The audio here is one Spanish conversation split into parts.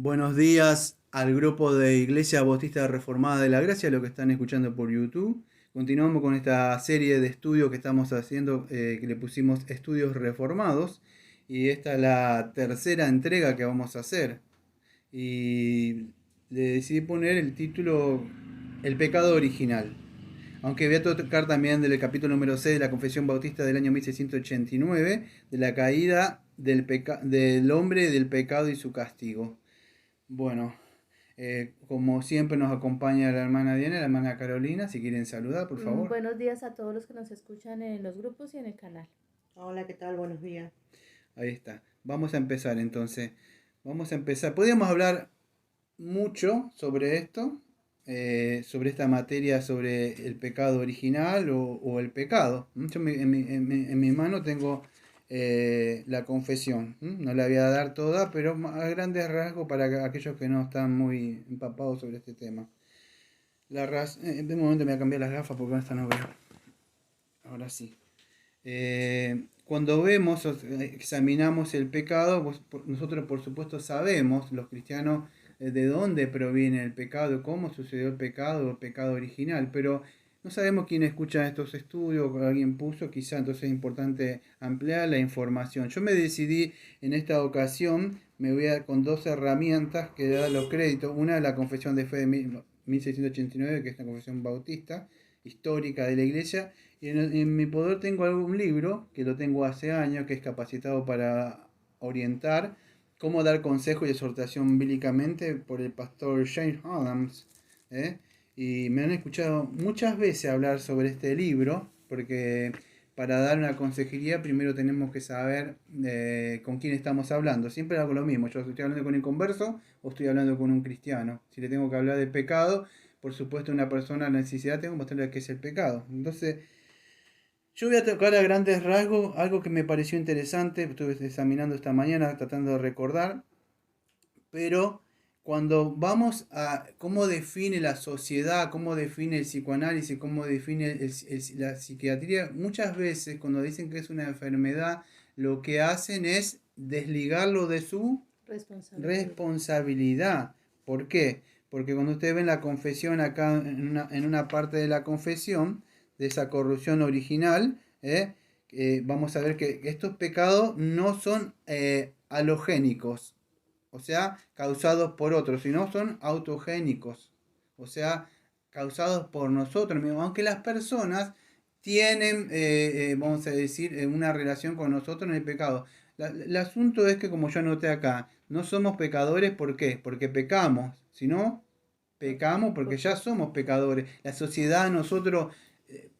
Buenos días al grupo de Iglesia Bautista Reformada de la Gracia, lo que están escuchando por YouTube. Continuamos con esta serie de estudios que estamos haciendo, que le pusimos Estudios Reformados. Y esta es la tercera entrega que vamos a hacer. Y le decidí poner el título El pecado original. Aunque voy a tocar también del capítulo número 6 de la Confesión Bautista del año 1689, de la caída del hombre, del pecado y su castigo. Bueno, como siempre nos acompaña la hermana Diana y la hermana Carolina. Si quieren saludar, por favor. Buenos días a todos los que nos escuchan en los grupos y en el canal. Hola, ¿qué tal? Buenos días. Ahí está. Vamos a empezar entonces. Vamos a empezar. Podríamos hablar mucho sobre esto, sobre esta materia, sobre el pecado original o el pecado. Yo en mi mano tengo la confesión. No la voy a dar toda, pero a grandes rasgos para aquellos que no están muy empapados sobre este tema. De momento me voy a cambiar las gafas porque con esta no veo. Ahora sí. Cuando vemos o examinamos el pecado, nosotros por supuesto sabemos, los cristianos, de dónde proviene el pecado, cómo sucedió el pecado original, pero no sabemos quién escucha estos estudios, o alguien puso, quizá entonces es importante ampliar la información. Yo me decidí en esta ocasión, me voy a con dos herramientas que da los créditos. Una es la Confesión de Fe de 1689, que es una confesión bautista, histórica de la iglesia, y en mi poder tengo un libro, que lo tengo hace años, que es capacitado para orientar cómo dar consejo y exhortación bíblicamente por el pastor Shane Adams. ¿eh? Y me han escuchado muchas veces hablar sobre este libro, porque para dar una consejería primero tenemos que saber con quién estamos hablando. Siempre hago lo mismo, yo estoy hablando con un converso o estoy hablando con un cristiano. Si le tengo que hablar de pecado, por supuesto una persona en necesidad tengo que mostrarle qué es el pecado. Entonces, yo voy a tocar a grandes rasgos algo que me pareció interesante, estuve examinando esta mañana tratando de recordar, pero cuando vamos a cómo define la sociedad, cómo define el psicoanálisis, cómo define la psiquiatría, muchas veces cuando dicen que es una enfermedad, lo que hacen es desligarlo de su Responsabilidad. responsabilidad. ¿Por qué? Porque cuando ustedes ven la confesión acá en una parte de la confesión, de esa corrupción original, vamos a ver que estos pecados no son halogénicos, o sea, causados por otros, sino son autogénicos, o sea, causados por nosotros mismos, aunque las personas tienen, vamos a decir, una relación con nosotros en el pecado. El asunto es que, como yo anoté acá, no somos pecadores, ¿por qué? Porque pecamos, sino pecamos porque Por- ya somos pecadores. La sociedad, nosotros,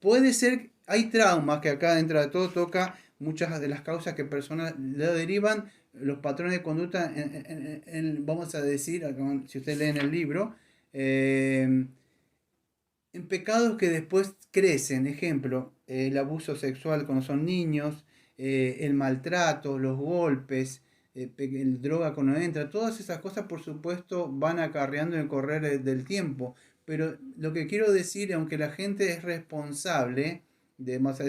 puede ser, hay traumas que acá dentro de todo toca muchas de las causas que personas le derivan los patrones de conducta vamos a decir, si ustedes leen el libro, en pecados que después crecen. Ejemplo, el abuso sexual cuando son niños, el maltrato, los golpes, el droga cuando entra, todas esas cosas por supuesto van acarreando en el correr del tiempo. Pero lo que quiero decir, aunque la gente es responsable,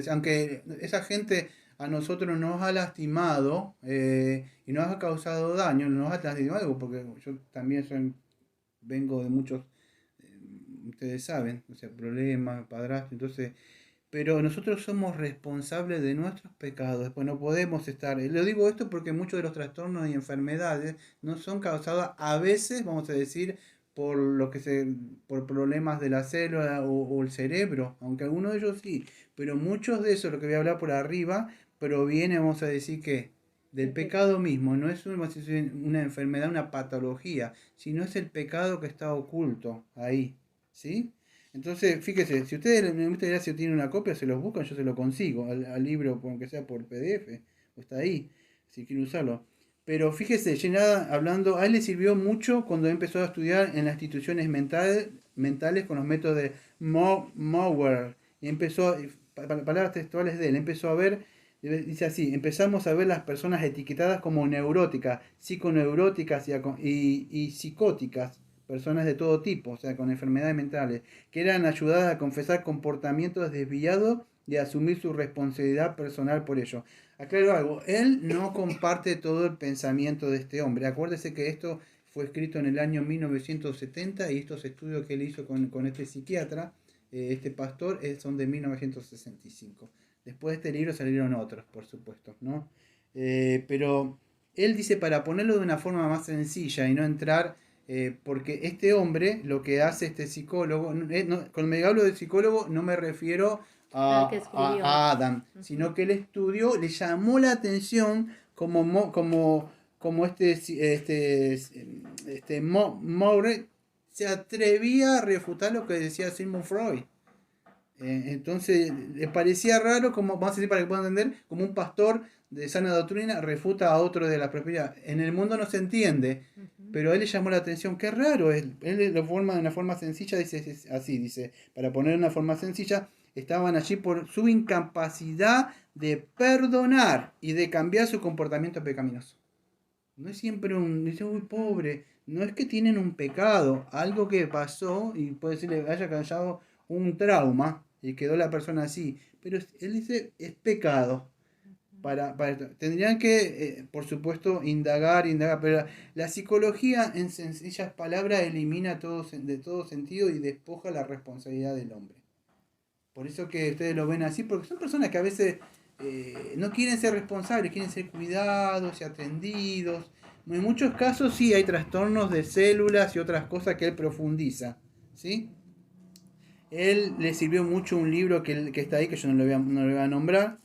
aunque esa gente a nosotros nos ha lastimado y nos ha causado daño, nos ha lastimado, porque yo también vengo de muchos, ustedes saben, o sea, problemas, padrastro, entonces, pero nosotros somos responsables de nuestros pecados, después no podemos estar, lo digo esto porque muchos de los trastornos y enfermedades no son causados a veces, vamos a decir, por por problemas de la célula o el cerebro, aunque algunos de ellos sí, pero muchos de esos, lo que voy a hablar por arriba, proviene, vamos a decir que del del pecado pecado. mismo, no es una enfermedad, una patología, sino es el pecado que está oculto ahí. ¿Sí? Entonces, fíjese, si ustedes me gustaría si tienen una copia, se los buscan, yo se lo consigo, al libro, aunque sea por PDF, o está ahí, si quieren usarlo. Pero fíjese, Llenada hablando, a él le sirvió mucho cuando empezó a estudiar en las instituciones mentales con los métodos de Mauer. Y empezó, palabras textuales de él, empezó a ver, dice así, empezamos a ver las personas etiquetadas como neuróticas, psiconeuróticas y psicóticas, personas de todo tipo, o sea, con enfermedades mentales, que eran ayudadas a confesar comportamientos desviados y a asumir su responsabilidad personal por ello. Aclaro algo, él no comparte todo el pensamiento de este hombre. Acuérdese que esto fue escrito en el año 1970 y estos estudios que él hizo con este psiquiatra, este pastor, son de 1965. Después de este libro salieron otros, por supuesto, ¿no? Pero él dice, para ponerlo de una forma más sencilla y no entrar, porque este hombre, lo que hace este psicólogo, cuando me hablo de psicólogo no me refiero Al que escribió. a Adam, sino que el estudio le llamó la atención como Maurer se atrevía a refutar lo que decía Sigmund Freud. Entonces le parecía raro, como vamos a decir para que puedan entender, como un pastor de sana doctrina refuta a otro de la prosperidad. En el mundo no se entiende, pero a él le llamó la atención. Qué raro, él lo forma de una forma sencilla, dice así, dice, para poner de una forma sencilla, estaban allí por su incapacidad de perdonar y de cambiar su comportamiento pecaminoso. No es siempre dice, uy, pobre, no es que tienen un pecado, algo que pasó y puede ser que haya causado un trauma y quedó la persona así, pero él dice, es pecado. Tendrían que, por supuesto, indagar, pero la psicología, en sencillas palabras, elimina de todo sentido y despoja la responsabilidad del hombre. Por eso que ustedes lo ven así, porque son personas que a veces no quieren ser responsables, quieren ser cuidados y atendidos. En muchos casos sí hay trastornos de células y otras cosas que él profundiza, ¿sí? Él le sirvió mucho un libro que está ahí, que yo no lo voy a nombrar,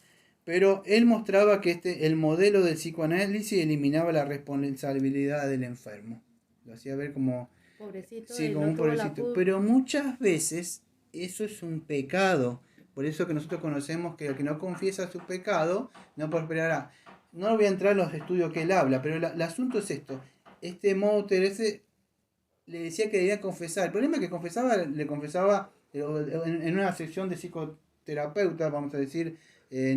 pero él mostraba que el modelo del psicoanálisis eliminaba la responsabilidad del enfermo. Lo hacía ver como, Pobrecito, sí, él como no un tuvo la pobrecito. Pero muchas veces eso es un pecado. Por eso que nosotros conocemos que el que no confiesa su pecado no prosperará. No voy a entrar en los estudios que él habla, pero el asunto es esto. Este Mouter le decía que debía confesar. El problema es que le confesaba en una sección de psicoterapeuta, vamos a decir,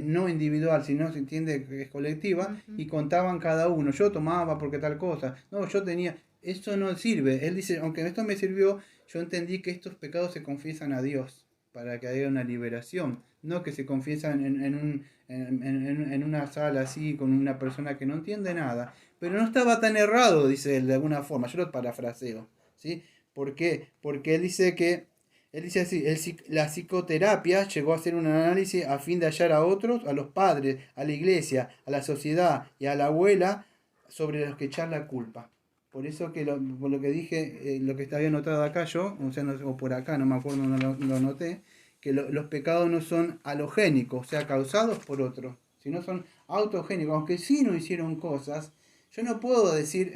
no individual, sino se entiende que es colectiva, y contaban cada uno. Yo tomaba porque tal cosa. No, yo tenía. Eso no sirve. Él dice, aunque esto me sirvió, yo entendí que estos pecados se confiesan a Dios para que haya una liberación. No que se confiesan en una sala así con una persona que no entiende nada. Pero no estaba tan errado, dice él de alguna forma. Yo lo parafraseo. ¿Sí? ¿Por qué? Porque él dice así, la psicoterapia llegó a hacer un análisis a fin de hallar a otros, a los padres, a la iglesia, a la sociedad y a la abuela sobre los que echar la culpa. Por eso que por lo que dije, lo que había notado acá yo, o sea, o por acá, no me acuerdo, no lo noté, que los pecados no son halogénicos, o sea, causados por otros, sino son autogénicos, aunque sí no hicieron cosas. Yo no puedo decir,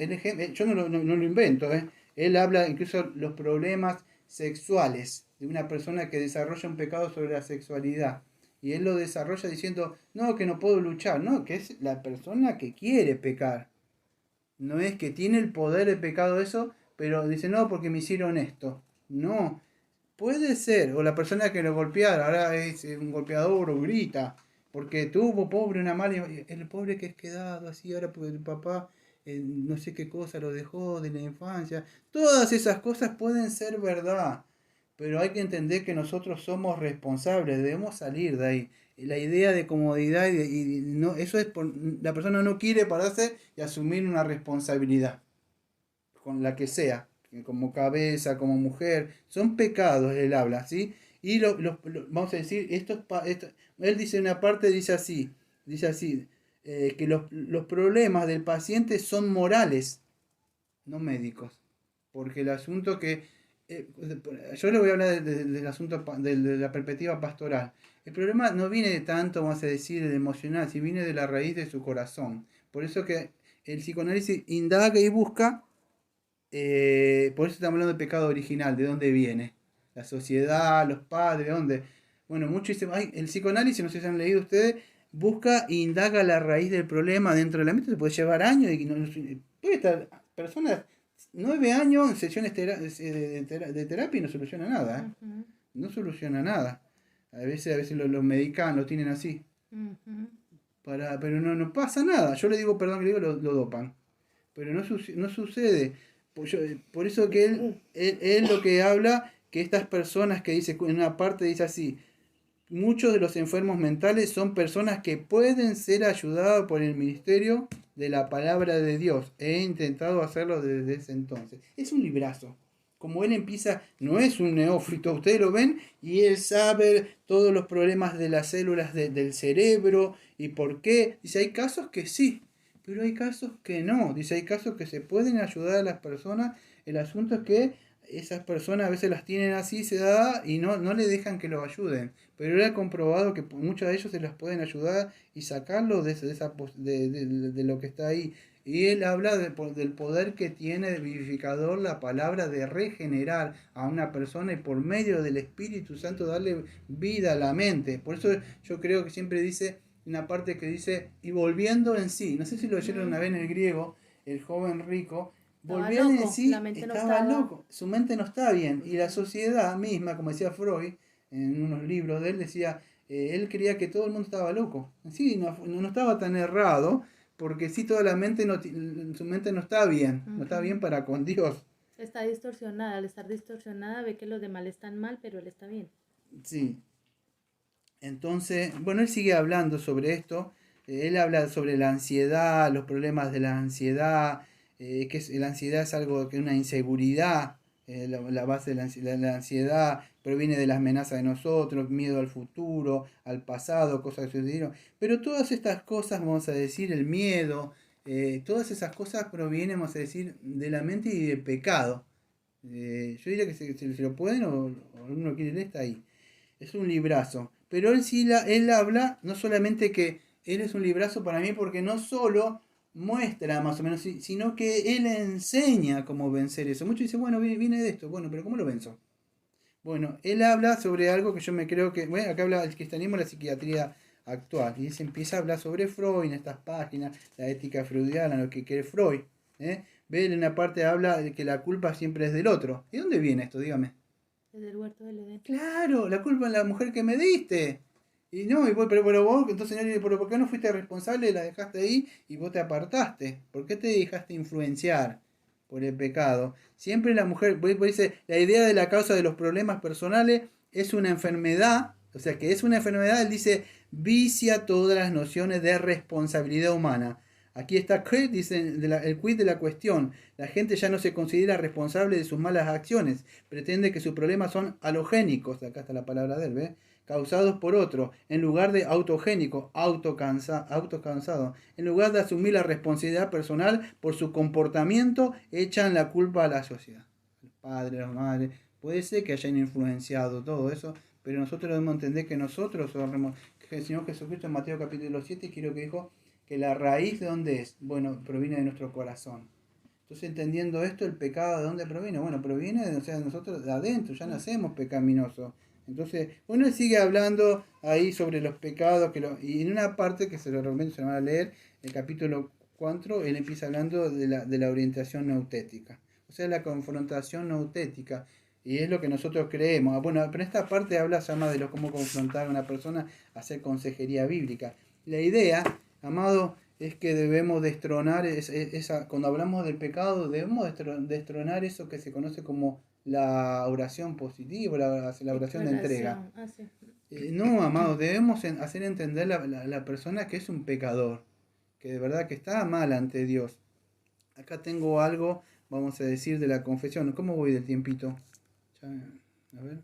yo no lo invento, Él habla incluso los problemas sexuales de una persona que desarrolla un pecado sobre la sexualidad. Y él lo desarrolla diciendo, no, que no puedo luchar, no, que es la persona que quiere pecar. No es que tiene el poder de pecado eso, pero dice, no, porque me hicieron esto. No, puede ser, o la persona que lo golpeara, ahora es un golpeador o grita, porque tuvo pobre una mala, el pobre que es quedado así, ahora porque el papá no sé qué cosa lo dejó de la infancia. Todas esas cosas pueden ser verdad, pero hay que entender que nosotros somos responsables, debemos salir de ahí. La idea de comodidad no, eso es la persona no quiere pararse y asumir una responsabilidad, con la que sea, como cabeza, como mujer, son pecados, él habla, ¿sí? Y vamos a decir, él dice una parte, dice así, que los problemas del paciente son morales, no médicos, porque el asunto que, yo le voy a hablar del asunto de la perspectiva pastoral. El problema no viene de tanto, vamos a decir, del emocional, si viene de la raíz de su corazón. Por eso que el psicoanálisis indaga y busca, por eso estamos hablando de pecado original, de dónde viene. La sociedad, los padres, ¿de dónde? Bueno, muchos dicen, ay, el psicoanálisis, no sé si han leído ustedes, busca e indaga la raíz del problema dentro de la mente, se puede llevar años, y puede estar personas 9 años en sesiones de terapia y no soluciona nada, no soluciona nada. A veces los medican, lo tienen así. Pero no pasa nada. Yo le digo, perdón que le digo, lo dopan. Pero no sucede. Por eso que él lo que habla, que estas personas que dice, en una parte dice así, muchos de los enfermos mentales son personas que pueden ser ayudadas por el ministerio de la palabra de Dios. He intentado hacerlo desde ese entonces. Es un librazo. Como él empieza, no es un neófito, ustedes lo ven, y él sabe todos los problemas de las células del cerebro y por qué. Dice, hay casos que sí, pero hay casos que no. Dice, hay casos que se pueden ayudar a las personas. El asunto es que esas personas a veces las tienen así sedadas y no le dejan que los ayuden. Pero él ha comprobado que muchos de ellos se las pueden ayudar y sacarlo de lo que está ahí. Y él habla del poder que tiene de vivificador la palabra de regenerar a una persona y por medio del Espíritu Santo darle vida a la mente. Por eso yo creo que siempre dice una parte que dice, y volviendo en sí. No sé si lo oyeron una vez en el griego, el joven rico, volvió en sí, la mente no estaba estaba... loco, su mente no está bien. Y la sociedad misma, como decía Freud, en unos libros de él, decía, él creía que todo el mundo estaba loco. Sí, no estaba tan errado, porque sí, toda la mente, su mente no está bien, no está bien para con Dios. Está distorsionada, al estar distorsionada ve que los demás están mal, pero él está bien. Sí. Entonces, bueno, él sigue hablando sobre esto. Él habla sobre la ansiedad, los problemas de la ansiedad, la ansiedad es algo que una inseguridad, la base de la ansiedad proviene de las amenazas de nosotros, miedo al futuro, al pasado, cosas que sucedieron. Pero todas estas cosas, vamos a decir, el miedo, todas esas cosas provienen, vamos a decir, de la mente y del pecado. Yo diría que si lo pueden o uno quiere leer, está ahí. Es un librazo. Pero él habla, no solamente que él es un librazo para mí, porque no solo muestra más o menos, sino que él enseña cómo vencer eso. Muchos dicen, bueno, viene de esto, bueno, pero ¿cómo lo venzo? Bueno, él habla sobre algo que yo me creo que, bueno, acá habla el cristianismo y la psiquiatría actual, y se empieza a hablar sobre Freud en estas páginas, la ética freudiana, lo que quiere Freud. Ve en una parte habla de que la culpa siempre es del otro. ¿Y dónde viene esto? Dígame. Desde el huerto del Edén. Claro, la culpa es la mujer que me diste. Y no, pero vos, entonces, señor, ¿por qué no fuiste responsable? La dejaste ahí y vos te apartaste. ¿Por qué te dejaste influenciar por el pecado? Siempre la mujer, dice, la idea de la causa de los problemas personales es una enfermedad, o sea que es una enfermedad, él dice, vicia todas las nociones de responsabilidad humana. Aquí está dice, el quid de la cuestión. La gente ya no se considera responsable de sus malas acciones. Pretende que sus problemas son halogénicos, acá está la palabra de él, ¿ve? Causados por otro, en lugar de autogénico, autocansado. En lugar de asumir la responsabilidad personal por su comportamiento, echan la culpa a la sociedad. Los padres, las madres, puede ser que hayan influenciado todo eso, pero nosotros debemos entender que nosotros somos, que el Señor Jesucristo en Mateo capítulo 7, creo que dijo, que la raíz de dónde es, bueno, proviene de nuestro corazón. Entonces, entendiendo esto, el pecado de dónde proviene, bueno, proviene de, o sea, nosotros de adentro, ya nacemos pecaminosos. Entonces, bueno, él sigue hablando ahí sobre los pecados, y en una parte que se lo recomiendo, se lo van a leer, el capítulo 4, él empieza hablando de la orientación neutética, o sea, la confrontación neutética. Y es lo que nosotros creemos. Bueno, pero en esta parte habla ya más de cómo confrontar a una persona a hacer consejería bíblica. La idea, amado, es que debemos destronar, cuando hablamos del pecado, debemos destronar eso que se conoce como la oración positiva, la oración de entrega. Sí. No, amado, debemos hacer entender a la persona que es un pecador, que de verdad que está mal ante Dios. Acá tengo algo, vamos a decir, de la confesión. ¿Cómo voy del tiempito? A ver.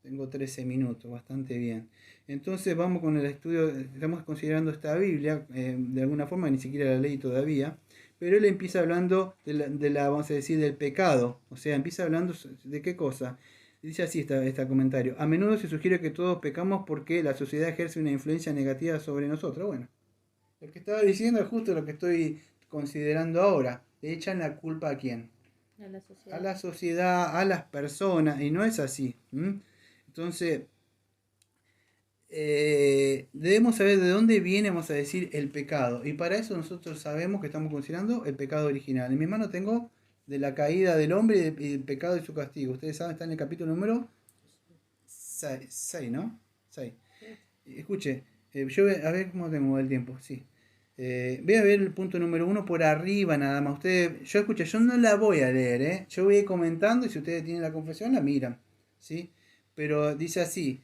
Tengo 13 minutos, bastante bien. Entonces vamos con el estudio, estamos considerando esta Biblia, de alguna forma ni siquiera la leí todavía, pero él empieza hablando vamos a decir, del pecado. O sea, empieza hablando de qué cosa. Dice así este comentario. A menudo se sugiere que todos pecamos porque la sociedad ejerce una influencia negativa sobre nosotros. Bueno, lo que estaba diciendo es justo lo que estoy considerando ahora. ¿Le echan la culpa a quién? A la sociedad, a las personas, y no es así. Entonces, debemos saber de dónde viene, vamos a decir, el pecado. Y para eso nosotros sabemos que estamos considerando el pecado original. En mi mano tengo de la caída del hombre y del pecado y su castigo. Ustedes saben, está en el capítulo número 6, ¿no? 6. Escuche, yo a ver cómo tengo el tiempo, sí. Voy a ver el punto número 1 por arriba nada más. Yo no la voy a leer, Yo voy a ir comentando y si ustedes tienen la confesión la miran, ¿sí? Pero dice así,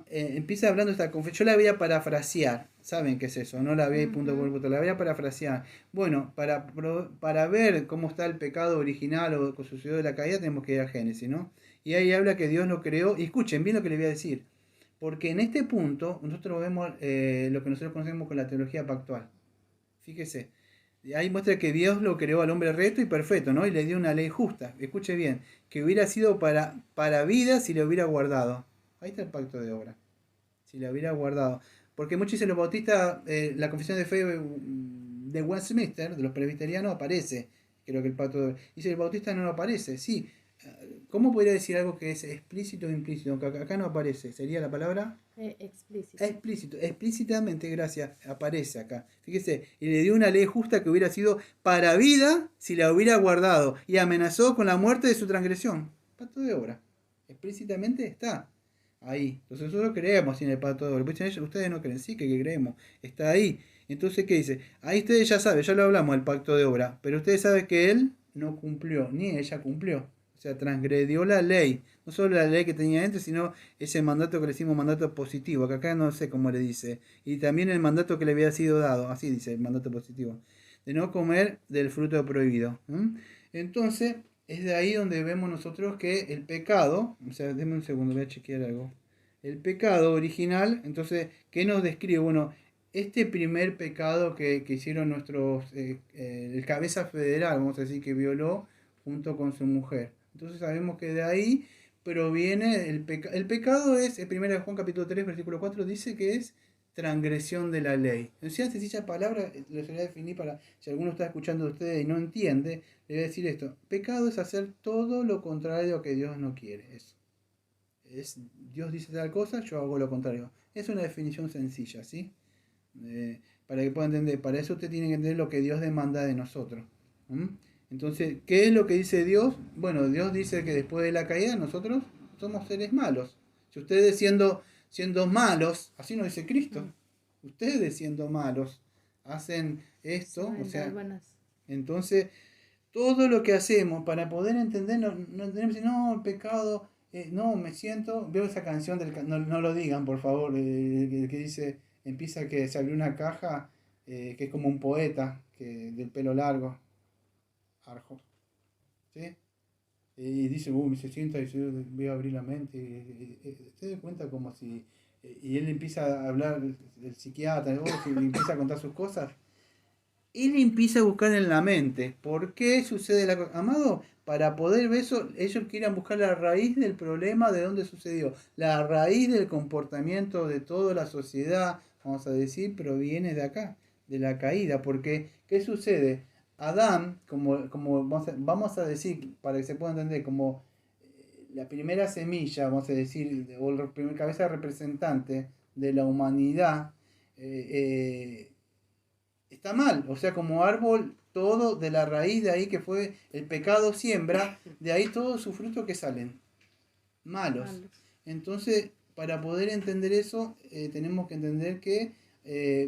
empieza hablando esta confesión. Yo la voy a parafrasear. ¿Saben qué es eso? No la voy a punto por punto, la voy a parafrasear. Bueno, para ver cómo está el pecado original o lo que sucedió de la caída, tenemos que ir a Génesis, ¿no? Y ahí habla que Dios lo creó. Y escuchen bien lo que le voy a decir. Porque en este punto nosotros vemos lo que nosotros conocemos con la teología pactual. Fíjese, ahí muestra que Dios lo creó al hombre recto y perfecto, ¿no? Y le dio una ley justa. Escuche bien, que hubiera sido para vida si lo hubiera guardado. Ahí está el pacto de obra. Si lo hubiera guardado. Porque muchos dicen los bautistas, la confesión de fe de Westminster, de los presbiterianos, aparece. Creo que el pacto de obra. Dice, el bautista no aparece. Sí. ¿Cómo podría decir algo que es explícito o implícito? Aunque acá no aparece. ¿Sería la palabra? Explícito. Explícito. Explícitamente, gracias, aparece acá. Fíjese, y le dio una ley justa que hubiera sido para vida si la hubiera guardado. Y amenazó con la muerte de su transgresión. Pacto de obra. Explícitamente está ahí. Entonces nosotros creemos en el pacto de obra. Ustedes no creen, sí que creemos. Está ahí. Entonces, ¿qué dice? Ahí ustedes ya saben, ya lo hablamos del pacto de obra. Pero ustedes saben que él no cumplió, ni ella cumplió. O sea, transgredió la ley. No solo la ley que tenía antes, sino ese mandato que le decimos mandato positivo, que acá no sé cómo le dice. Y también el mandato que le había sido dado, así dice el mandato positivo, de no comer del fruto prohibido. Entonces, es de ahí donde vemos nosotros que el pecado, o sea, denme un segundo, voy a chequear algo. El pecado original, entonces, ¿qué nos describe? Bueno, este primer pecado que hicieron nuestros, el cabeza federal, vamos a decir, que violó junto con su mujer. Entonces sabemos que de ahí proviene el pecado. El pecado es, en 1 Juan capítulo 3, versículo 4, dice que es transgresión de la ley. En sencilla palabra, lo voy a definir para, si alguno está escuchando de ustedes y no entiende, le voy a decir esto. Pecado es hacer todo lo contrario a que Dios no quiere. Eso. Dios dice tal cosa, yo hago lo contrario. Es una definición sencilla, ¿sí? Para que pueda entender, para eso usted tiene que entender lo que Dios demanda de nosotros. Entonces, ¿qué es lo que dice Dios? Bueno, Dios dice que después de la caída nosotros somos seres malos. Si ustedes siendo malos, así nos dice Cristo, ustedes siendo malos hacen esto, o sea, entonces todo lo que hacemos para poder entender, no tenemos que decir, no, el pecado, no, me siento, veo esa canción, no lo digan por favor, el que dice, empieza que se abrió una caja, que es como un poeta, del pelo largo. Arjo. ¿Sí? Y dice, se sienta y voy a abrir la mente. Se da cuenta como si. Y él empieza a hablar del psiquiatra, y empieza a contar sus cosas. Él empieza a buscar en la mente. ¿Por qué sucede la cosa? Amado, para poder ver eso, ellos quieren buscar la raíz del problema, de dónde sucedió. La raíz del comportamiento de toda la sociedad, vamos a decir, proviene de acá, de la caída. Porque, ¿qué sucede? Adán, como vamos a decir, para que se pueda entender, como la primera semilla, vamos a decir, o la primera cabeza representante de la humanidad, está mal. O sea, como árbol, todo de la raíz de ahí que fue el pecado siembra, de ahí todos sus frutos que salen malos. Entonces, para poder entender eso, tenemos que entender que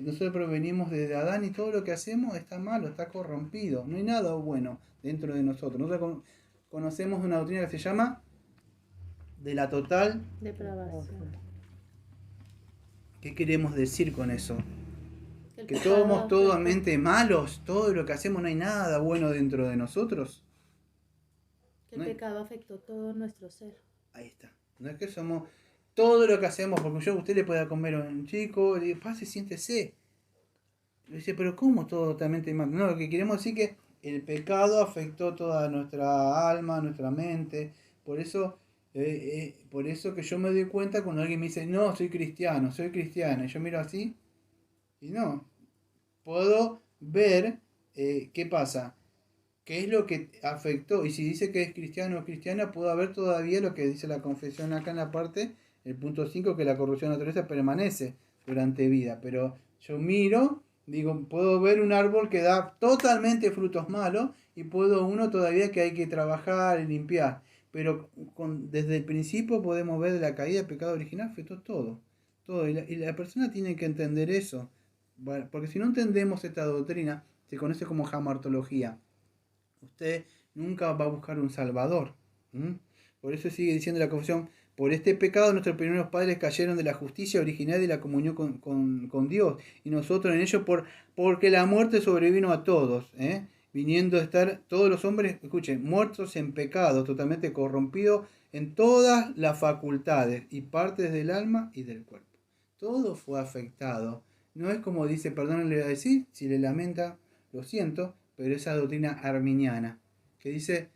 nosotros provenimos de Adán y todo lo que hacemos está malo, está corrompido. No hay nada bueno dentro de nosotros. Nosotros conocemos una doctrina que se llama de la total depravación. ¿Qué queremos decir con eso? Que somos totalmente malos, todo lo que hacemos no hay nada bueno dentro de nosotros. Que el pecado afectó todo nuestro ser. Ahí está. No es que somos todo lo que hacemos, porque usted le puede comer a un chico, le dice, pase, siéntese. Le dice, pero ¿cómo todo totalmente mal? No, lo que queremos decir es que el pecado afectó toda nuestra alma, nuestra mente. Por eso que yo me doy cuenta cuando alguien me dice, no, soy cristiano. Y yo miro así y no. Puedo ver qué pasa, qué es lo que afectó. Y si dice que es cristiano o cristiana, puedo ver todavía lo que dice la confesión acá en la parte, el punto 5, que la corrupción de la naturaleza permanece durante vida. Pero yo miro, digo, puedo ver un árbol que da totalmente frutos malos y puedo uno todavía que hay que trabajar y limpiar. Pero desde el principio podemos ver de la caída del pecado original, afectó todo. Todo. Y la persona tiene que entender eso. Porque si no entendemos esta doctrina, se conoce como jamartología. Usted nunca va a buscar un salvador. Por eso sigue diciendo la confesión, Por este pecado nuestros primeros padres cayeron de la justicia original y la comunión con Dios. Y nosotros en ello porque la muerte sobrevino a todos, viniendo a estar todos los hombres, escuchen, muertos en pecado, totalmente corrompidos en todas las facultades y partes del alma y del cuerpo. Todo fue afectado. No es como dice, perdón, le voy a decir, si le lamenta, lo siento, pero esa doctrina arminiana, que dice,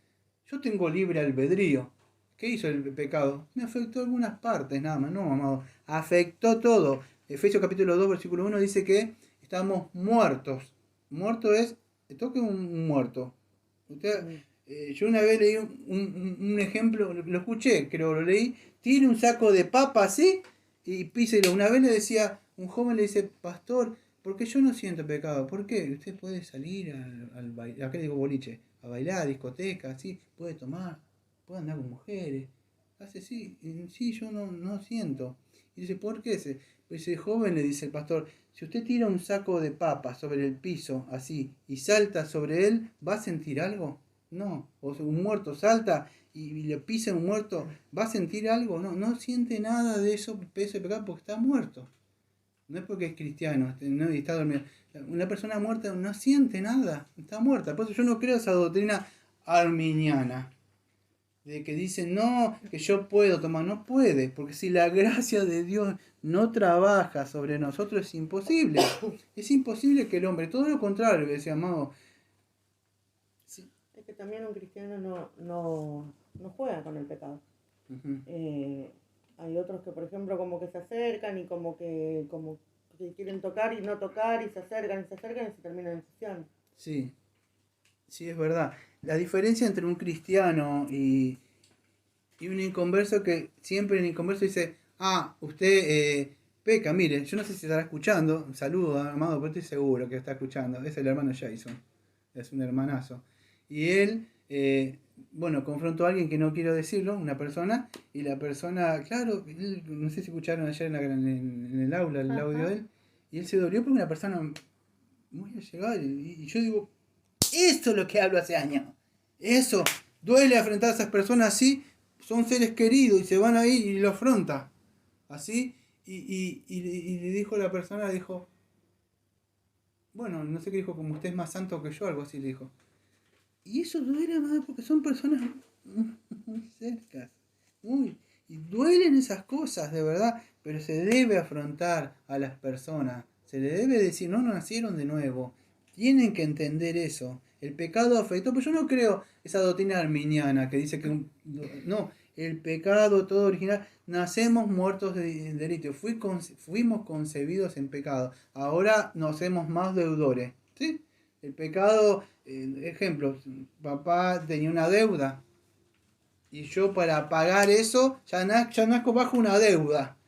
yo tengo libre albedrío. ¿Qué hizo el pecado? Me afectó algunas partes nada más. No, amado, afectó todo. Efesios capítulo 2, versículo 1 dice que estamos muertos. Muerto es, toque un muerto. Usted, yo una vez leí un ejemplo, lo escuché, creo lo leí, tiene un saco de papas así y píselo. Una vez le decía, un joven le dice, pastor, ¿por qué yo no siento pecado? ¿Por qué? Usted puede salir al bailar, acá digo boliche, a bailar, discoteca, así, puede tomar, puede andar con mujeres. Hace sí, yo no siento. Y dice, ¿por qué? Ese joven le dice el pastor, si usted tira un saco de papas sobre el piso, así, y salta sobre él, ¿va a sentir algo? No. O sea, un muerto salta y le pisa un muerto, ¿va a sentir algo? No siente nada de eso, peso de pecado, porque está muerto. No es porque es cristiano no, y está dormido. Una persona muerta no siente nada, está muerta. Por eso yo no creo esa doctrina arminiana, de que dicen, no, que yo puedo tomar. No puede, porque si la gracia de Dios no trabaja sobre nosotros es imposible. Es imposible que el hombre, todo lo contrario, decía amado. Sí. Es que también un cristiano no juega con el pecado. Uh-huh. Hay otros que, por ejemplo, como que se acercan y como que quieren tocar y no tocar y se acercan y se terminan en sesión. Sí, es verdad. La diferencia entre un cristiano y un inconverso, que siempre el inconverso dice, usted peca, mire, yo no sé si estará escuchando, un saludo, amado, pero estoy seguro que está escuchando, es el hermano Jason, es un hermanazo. Y él, confrontó a alguien que no quiero decirlo, una persona, y la persona, claro, él, no sé si escucharon ayer en el aula el audio de él, y él se dolió porque una persona muy allegada, y yo digo, esto es lo que hablo hace años, eso, duele afrontar a esas personas así, son seres queridos y se van ahí y lo afronta, así, y le dijo la persona, dijo, bueno, no sé qué dijo, como usted es más santo que yo, algo así le dijo. Y eso duele más porque son personas muy cercas, y duelen esas cosas, de verdad, pero se debe afrontar a las personas, se le debe decir, no nacieron de nuevo, tienen que entender eso. El pecado afectó, pero yo no creo esa doctrina arminiana que dice que no, el pecado todo original, nacemos muertos de delito, fuimos concebidos en pecado, ahora nos hacemos más deudores, ¿sí? El pecado, ejemplo, papá tenía una deuda y yo para pagar eso ya nazco bajo una deuda,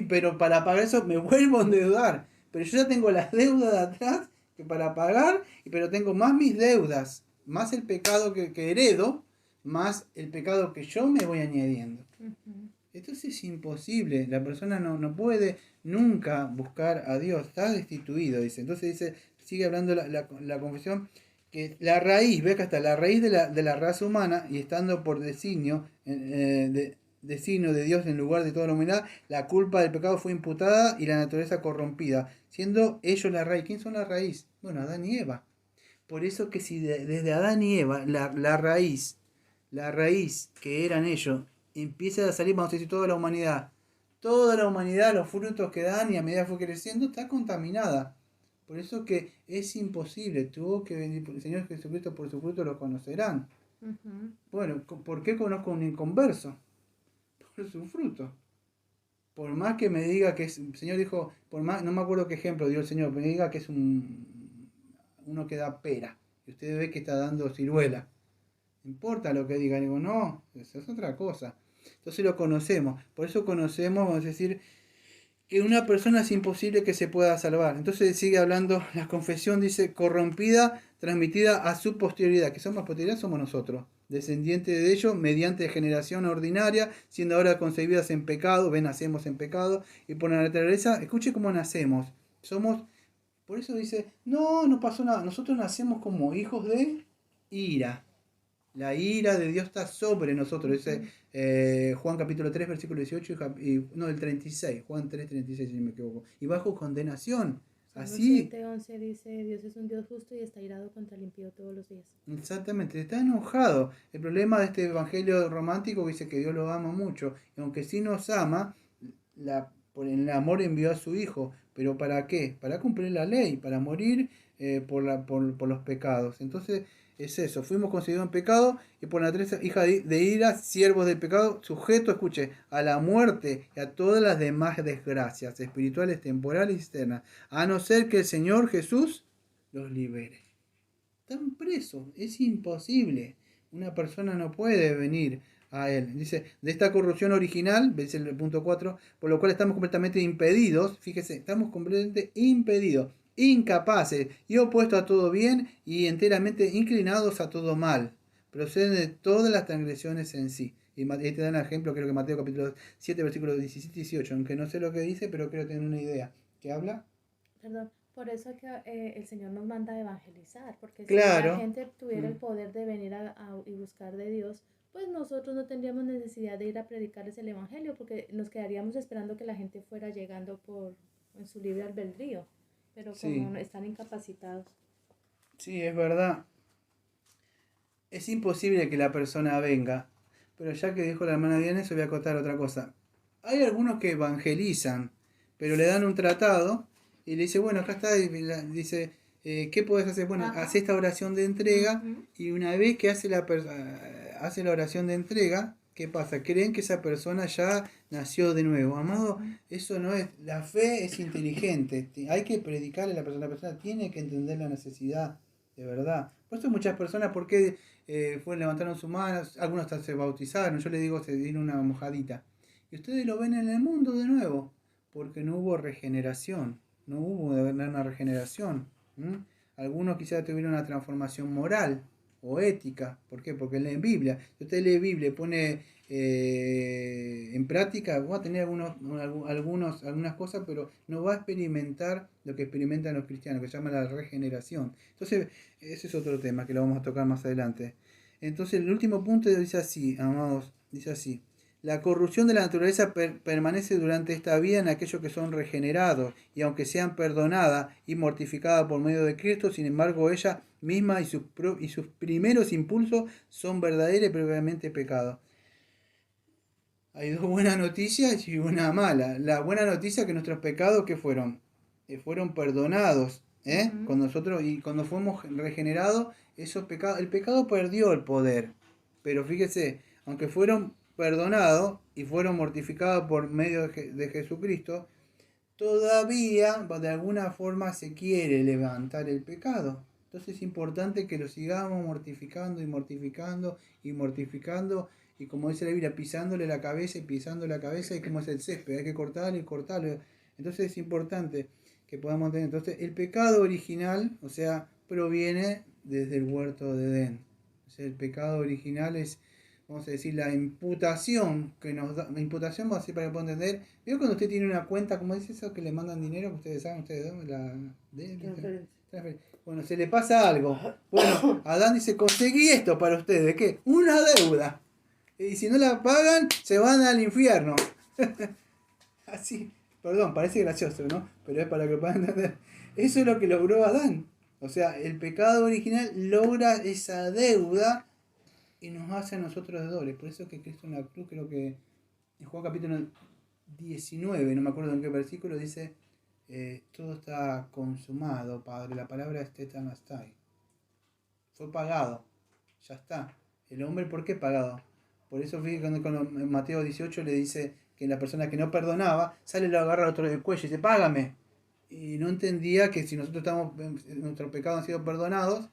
pero para pagar eso me vuelvo a endeudar, pero yo ya tengo las deudas de atrás que para pagar, pero tengo más mis deudas, más el pecado que heredo, más el pecado que yo me voy añadiendo. Uh-huh. Entonces es imposible, la persona no puede nunca buscar a Dios, está destituido, dice. Entonces dice, sigue hablando la confesión, que la raíz, ve que hasta la raíz de la raza humana, y estando por designio de Dios en lugar de toda la humanidad, la culpa del pecado fue imputada y la naturaleza corrompida, siendo ellos la raíz. ¿Quién son la raíz? Bueno, Adán y Eva. Por eso que si desde Adán y Eva la raíz que eran ellos, empieza a salir, vamos a decir, toda la humanidad, los frutos que dan y a medida que fue creciendo, está contaminada. Por eso que es imposible, tuvo que venir el Señor Jesucristo, por su fruto lo conocerán. Uh-huh. Bueno, ¿por qué conozco a un inconverso? Por su fruto. Por más que me diga que es, el Señor dijo, por más, no me acuerdo qué ejemplo dio el Señor, pero me diga que es uno que da pera, y usted ve que está dando ciruela. No importa lo que diga, digo, no, eso es otra cosa. Entonces lo conocemos, por eso conocemos, vamos a decir, que una persona es imposible que se pueda salvar. Entonces sigue hablando, la confesión dice, corrompida, transmitida a su posterioridad, que somos posterioridad, somos nosotros, descendientes de ellos, mediante generación ordinaria, siendo ahora concebidas en pecado, nacemos en pecado, y por la naturaleza, escuche cómo nacemos, somos, por eso dice, no pasó nada, nosotros nacemos como hijos de ira. La ira de Dios está sobre nosotros. Dice Juan capítulo 3, versículo 18, no, el 36, Juan 3, 36, si no me equivoco. Y bajo condenación. Salmo Así, 7:11 dice, Dios es un Dios justo y está irado contra el impío todos los días. exactamente, está enojado. El problema de este evangelio romántico dice que Dios lo ama mucho. Y aunque sí nos ama, por el amor envió a su Hijo. ¿Pero para qué? Para cumplir la ley, para morir por los pecados. Entonces es eso, fuimos concebidos en pecado y por la naturaleza hija de ira, siervos del pecado, sujetos, escuche, a la muerte y a todas las demás desgracias espirituales, temporales y externas, a no ser que el Señor Jesús los libere. Están presos, es imposible. Una persona no puede venir a él. Dice, de esta corrupción original, dice el punto 4, por lo cual estamos completamente impedidos, fíjese, estamos completamente impedidos, incapaces y opuestos a todo bien y enteramente inclinados a todo mal. Proceden de todas las transgresiones en sí. Y ahí te dan el ejemplo, creo que Mateo capítulo 7, versículos 17 y 18, aunque no sé lo que dice, pero creo tener una idea. ¿Qué habla? Perdón, por eso es que el Señor nos manda a evangelizar, porque si la Claro. gente tuviera el poder de venir y buscar de Dios, pues nosotros no tendríamos necesidad de ir a predicarles el evangelio, porque nos quedaríamos esperando que la gente fuera llegando en su libre albedrío, pero Sí, como están incapacitados. sí, es verdad. Es imposible que la persona venga, pero ya que dijo la hermana Diana, eso voy a acotar otra cosa. Hay algunos que evangelizan, pero le dan un tratado y le dice, bueno, acá está, y dice, ¿qué podés hacer? Bueno, hace esta oración de entrega y una vez que hace la oración de entrega, ¿qué pasa? Creen que esa persona ya nació de nuevo. Amado, eso no es, la fe es inteligente, hay que predicarle a la persona tiene que entender la necesidad, de verdad. Por eso muchas personas, ¿por qué levantaron sus manos? Algunos hasta se bautizaron, yo les digo, se dieron una mojadita. Y ustedes lo ven en el mundo de nuevo, porque no hubo regeneración, no hubo una regeneración. Algunos quizás tuvieron una transformación moral o ética. ¿Por qué? Porque leen Biblia. Si usted lee Biblia y pone en práctica, va a tener algunas cosas, pero no va a experimentar lo que experimentan los cristianos, que se llama la regeneración. Entonces, ese es otro tema que lo vamos a tocar más adelante. Entonces, el último punto dice así, amados, dice así. La corrupción de la naturaleza permanece durante esta vida en aquellos que son regenerados, y aunque sean perdonadas y mortificadas por medio de Cristo, sin embargo ella misma y sus primeros impulsos son verdaderos y previamente pecados. Hay dos buenas noticias y una mala. La buena noticia es que nuestros pecados, ¿qué fueron? Fueron perdonados. Cuando nosotros y cuando fuimos regenerados, el pecado perdió el poder. Pero fíjese, aunque fueron perdonados y fueron mortificados por medio de Jesucristo, todavía de alguna forma se quiere levantar el pecado. Entonces es importante que lo sigamos mortificando y mortificando y mortificando. Y como dice la Biblia, pisándole la cabeza y pisando la cabeza, y como es el césped, hay que cortarlo y cortarlo. Entonces es importante que podamos tener. Entonces el pecado original, o sea, proviene desde el huerto de Edén. O sea, el pecado original es, vamos a decir, la imputación que nos da. La imputación, vamos a decir para que puedan entender. ¿Veo cuando usted tiene una cuenta, como dice eso, que le mandan dinero, que ustedes saben, bueno, se le pasa algo. Bueno, Adán dice, conseguí esto para ustedes, ¿qué? Una deuda. Y si no la pagan, se van al infierno. Así, perdón, parece gracioso, ¿no? Pero es para que puedan entender. Eso es lo que logró Adán. O sea, el pecado original logra esa deuda y nos hace a nosotros deudores. Por eso que Cristo en la cruz, creo que en Juan capítulo 19, no me acuerdo en qué versículo, dice, todo está consumado, Padre. La palabra es tetanastai. Fue pagado. Ya está. El hombre, ¿por qué pagado? Por eso fíjate cuando en Mateo 18 le dice que la persona que no perdonaba, sale y lo agarra al otro del cuello y dice, págame. Y no entendía que si nosotros nuestros pecados han sido perdonados,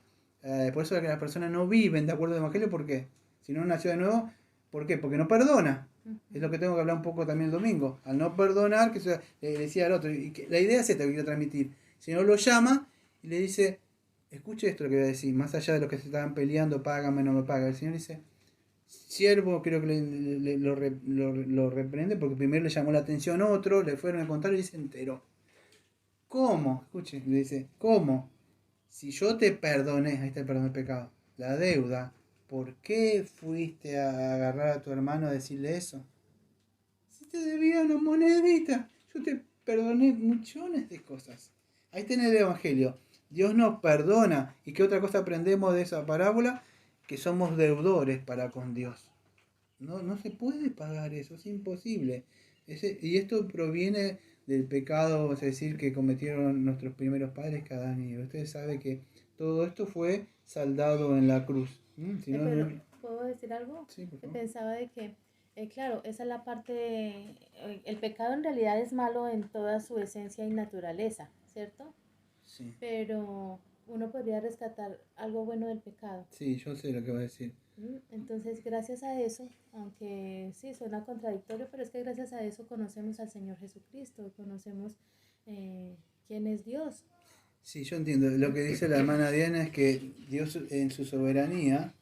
por eso es que las personas no viven de acuerdo al Evangelio, ¿por qué? Si no nació de nuevo, ¿por qué? Porque no perdona. Es lo que tengo que hablar un poco también el domingo. Al no perdonar, que le decía al otro, y que la idea es esta que quiero transmitir. Si no lo llama y le dice, escuche esto lo que voy a decir, más allá de lo que se estaban peleando, págame, no me paga. El Señor dice, siervo, creo que lo reprende porque primero le llamó la atención a otro, le fueron a contar y se enteró. ¿Cómo? Escuche, le dice, ¿cómo? Si yo te perdoné, ahí está el perdón del pecado, la deuda, ¿por qué fuiste a agarrar a tu hermano a decirle eso? Si te debía una monedita, yo te perdoné millones de cosas. Ahí tenés el Evangelio. Dios nos perdona. ¿Y qué otra cosa aprendemos de esa parábola? Que somos deudores para con Dios. No se puede pagar eso, es imposible. Y esto proviene del pecado, vamos a decir, que cometieron nuestros primeros padres, que Adán y Eva. Ustedes saben que todo esto fue saldado en la cruz. Si no, Pero, ¿puedo decir algo? Sí, por Que favor. pensaba de que, claro, esa es la parte, el pecado en realidad es malo en toda su esencia y naturaleza, ¿cierto? Sí. Pero uno podría rescatar algo bueno del pecado. Sí, yo sé lo que va a decir. Entonces, gracias a eso, aunque sí suena contradictorio, pero es que gracias a eso conocemos al Señor Jesucristo, conocemos quién es Dios. Sí, yo entiendo. Lo que dice la hermana Diana es que Dios en su soberanía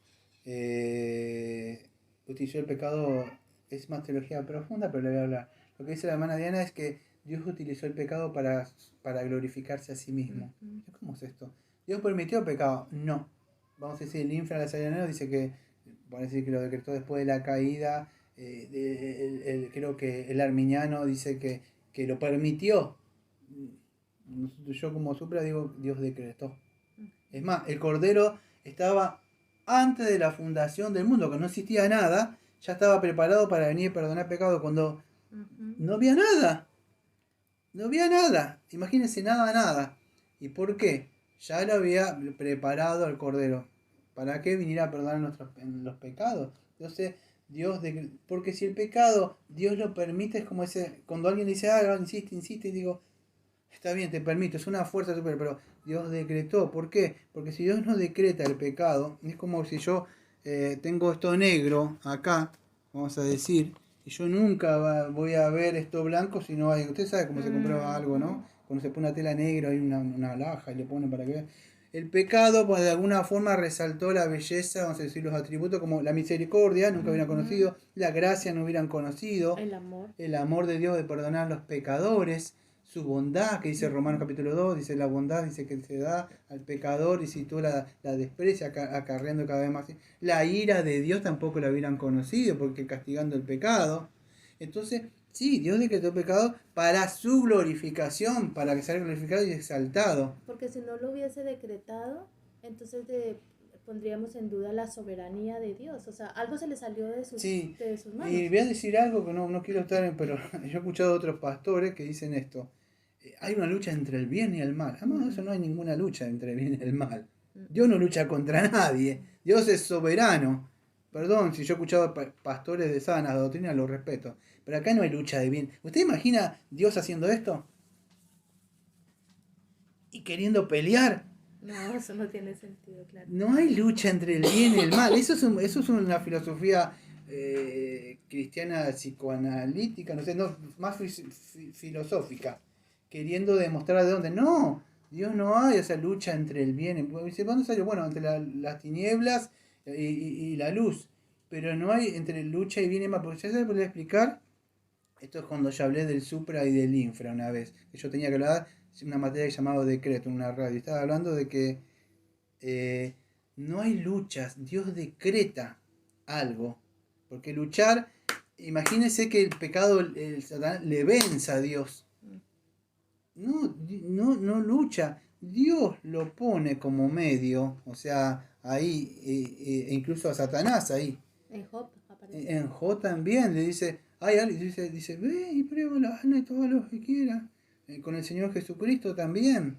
utilizó el pecado, es más teología profunda, pero le voy a hablar. Lo que dice la hermana Diana es que Dios utilizó el pecado para glorificarse a sí mismo. ¿Cómo es esto? ¿Dios permitió pecado? No. Vamos a decir, el infra de la Sayanero dice que, vamos a decir que lo decretó después de la caída. Creo que el arminiano dice que lo permitió. Yo como supra digo, Dios decretó. Es más, el Cordero estaba antes de la fundación del mundo, que no existía nada, ya estaba preparado para venir a perdonar pecado cuando no había nada. No había nada. Imagínense, nada. ¿Y por qué? Ya lo había preparado al Cordero. ¿Para qué viniera a perdonar los pecados? Entonces, porque si el pecado Dios lo permite, es como ese, cuando alguien dice, insiste, y digo, está bien, te permito, es una fuerza superior, pero Dios decretó. ¿Por qué? Porque si Dios no decreta el pecado, es como si yo tengo esto negro acá, vamos a decir, y yo nunca voy a ver esto blanco si no hay. Usted sabe cómo se comprueba algo, ¿no? Cuando se pone una tela negra, hay una laja y le ponen para que vean. El pecado, pues de alguna forma resaltó la belleza, vamos a decir, los atributos como la misericordia, nunca hubieran conocido, la gracia no hubieran conocido, el amor de Dios de perdonar a los pecadores, su bondad, que dice Romanos capítulo 2, dice la bondad, dice que se da al pecador y si tú la desprecias, acarreando cada vez más. La ira de Dios tampoco la hubieran conocido porque castigando el pecado. Entonces, sí, Dios decretó el pecado para su glorificación, para que sea glorificado y exaltado. Porque si no lo hubiese decretado, entonces pondríamos en duda la soberanía de Dios. O sea, algo se le salió de sus manos. Y voy a decir algo que no quiero estar en, pero yo he escuchado a otros pastores que dicen esto. Hay una lucha entre el bien y el mal. Además, eso no hay ninguna lucha entre el bien y el mal. Dios no lucha contra nadie. Dios es soberano. Perdón, si yo he escuchado pastores de sanas doctrinas, lo respeto. Pero acá no hay lucha de bien. ¿Usted imagina Dios haciendo esto? Y queriendo pelear. No, eso no tiene sentido, claro. No hay lucha entre el bien y el mal. Eso es una filosofía cristiana psicoanalítica, no sé, más filosófica, queriendo demostrar de dónde. No, Dios no hay esa lucha entre el bien y el mal. Bueno, entre las tinieblas y la luz, pero no hay entre lucha y bien y mal. Porque ya se puede explicar. Esto es cuando ya hablé del supra y del infra una vez, que yo tenía que hablar una materia llamada decreto en una radio. Estaba hablando de que no hay luchas, Dios decreta algo. Porque luchar, imagínense que el pecado, el Satanás, le venza a Dios. No lucha. Dios lo pone como medio, o sea, ahí, incluso a Satanás ahí. En Job aparece. En Job también le dice, dice, ve y pruébalo, y todo lo que quiera. Con el Señor Jesucristo también.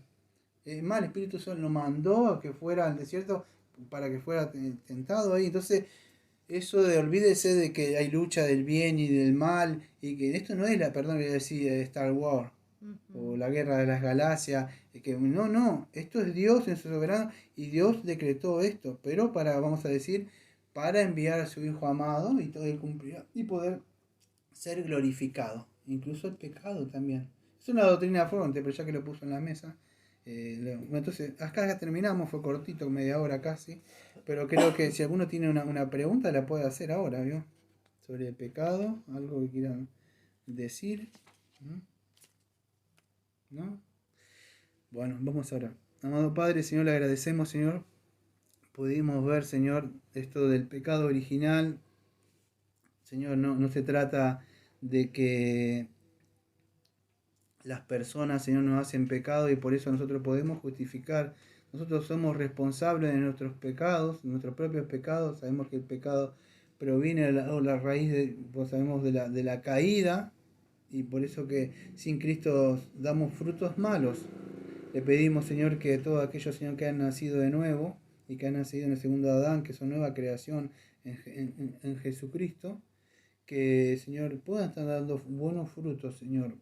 Más el Espíritu Santo lo mandó a que fuera al desierto para que fuera tentado ahí. Entonces, eso de olvídese de que hay lucha del bien y del mal, y que esto no es perdón, que decía Star Wars, o la guerra de las galaxias, que no, esto es Dios en su soberano, y Dios decretó esto, pero vamos a decir, para enviar a su Hijo amado, y todo el cumplir, y poder ser glorificado, incluso el pecado también. Es una doctrina fuerte, pero ya que lo puso en la mesa. Entonces, acá terminamos, fue cortito, media hora casi, pero creo que si alguno tiene una pregunta la puede hacer ahora, ¿vio? Sobre el pecado, algo que quieran decir, ¿no? Bueno, vamos ahora. Amado Padre, Señor, le agradecemos, Señor, pudimos ver, Señor, esto del pecado original. Señor, no se trata de que las personas, Señor, nos hacen pecado y por eso nosotros podemos justificar. Nosotros somos responsables de nuestros pecados, de nuestros propios pecados. Sabemos que el pecado proviene de la raíz pues sabemos de la caída, y por eso que sin Cristo damos frutos malos. Le pedimos, Señor, que todos aquellos, Señor, que han nacido de nuevo y que han nacido en el segundo Adán, que son nueva creación en Jesucristo, que, Señor, puedan estar dando buenos frutos, Señor,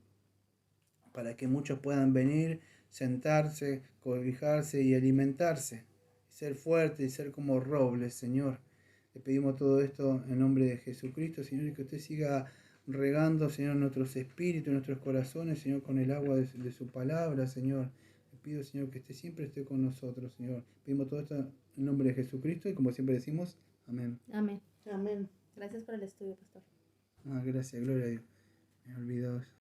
para que muchos puedan venir, sentarse, cobijarse y alimentarse, ser fuertes y ser como robles, Señor. Le pedimos todo esto en nombre de Jesucristo, Señor, y que usted siga regando, Señor, nuestros espíritus, nuestros corazones, Señor, con el agua de su palabra, Señor. Le pido, Señor, que siempre esté con nosotros, Señor. Pedimos todo esto en nombre de Jesucristo y como siempre decimos, amén. Amén. Amén. Gracias por el estudio, pastor. Gracias, gloria a Dios. Me he olvidado eso.